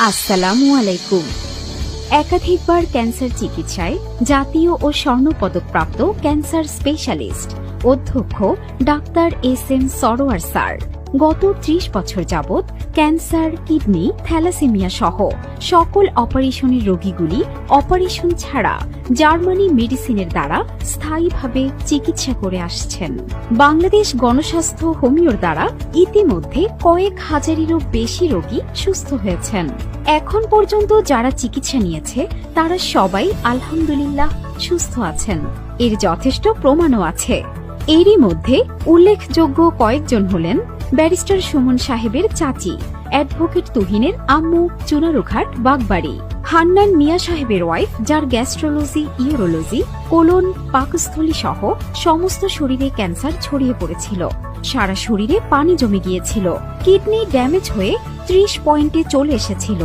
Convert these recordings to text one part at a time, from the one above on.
আসসালামু আলাইকুম। একাধিকবার ক্যান্সার চিকিৎসায় জাতীয় ও স্বর্ণপদকপ্রাপ্ত ক্যান্সার স্পেশালিস্ট অধ্যক্ষ ডাক্তার এস.এম. সরোয়ার স্যার গত ৩০ বছর যাবৎ ক্যান্সার, কিডনি, থ্যালাসেমিয়া সহ সকল অপারেশনের রোগীগুলি অপারেশন ছাড়া জার্মানি মেডিসিনের দ্বারা স্থায়ীভাবে চিকিৎসা করে আসছেন। বাংলাদেশ গণস্বাস্থ্য হোমিওর দ্বারা ইতিমধ্যে কয়েক হাজারেরও বেশি রোগী সুস্থ হয়েছেন। এখন পর্যন্ত যারা চিকিৎসা নিয়েছে তারা সবাই আলহামদুলিল্লাহ সুস্থ আছেন। এর যথেষ্ট প্রমাণও আছে। এরই মধ্যে উল্লেখযোগ্য কয়েকজন হলেন ব্যারিস্টার সুমন সাহেবের চাচি, অ্যাডভোকেট তুহিনের আম্মু চুনারুঘাট বাগবাড়ি, হান্নান মিয়া সাহেবের ওয়াইফ যার গ্যাস্ট্রোলজি, ইউরোলজি, কোলন, পাকস্থলী সহ সমস্ত শরীরে ক্যান্সার ছড়িয়ে পড়েছিল। সারা শরীরে পানি জমে গিয়েছিল, কিডনি ড্যামেজ হয়ে ৩০ পয়েন্টে চলে এসেছিল।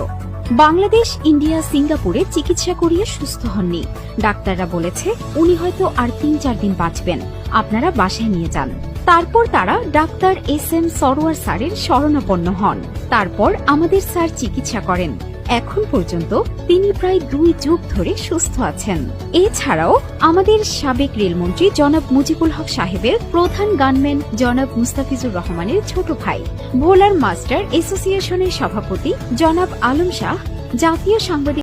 বাংলাদেশ, ইন্ডিয়া, সিঙ্গাপুরে চিকিৎসা করিয়ে সুস্থ হননি। ডাক্তাররা বলেছে উনি হয়তো আর ৩-৪ দিন বাঁচবেন, আপনারা বাসায় নিয়ে যান। তারপর তারা ডাক্তার এস.এম. সরোয়ার স্যারের শরণাপন্ন হন। তারপর আমাদের স্যার চিকিৎসা করেন। এখন পর্যন্ত তিনি প্রায় ২ যুগ ধরে সুস্থ আছেন। এছাড়াও আমাদের সাবেক রেলমন্ত্রী জনাব মুজিবুল হক সাহেবের প্রধান গানম্যান জনাব মুস্তাফিজুর রহমানের ছোট ভাই, ভোলার মাস্টার অ্যাসোসিয়েশনের সভাপতি জনাব আলম শাহ, জাতীয় সাংবাদিক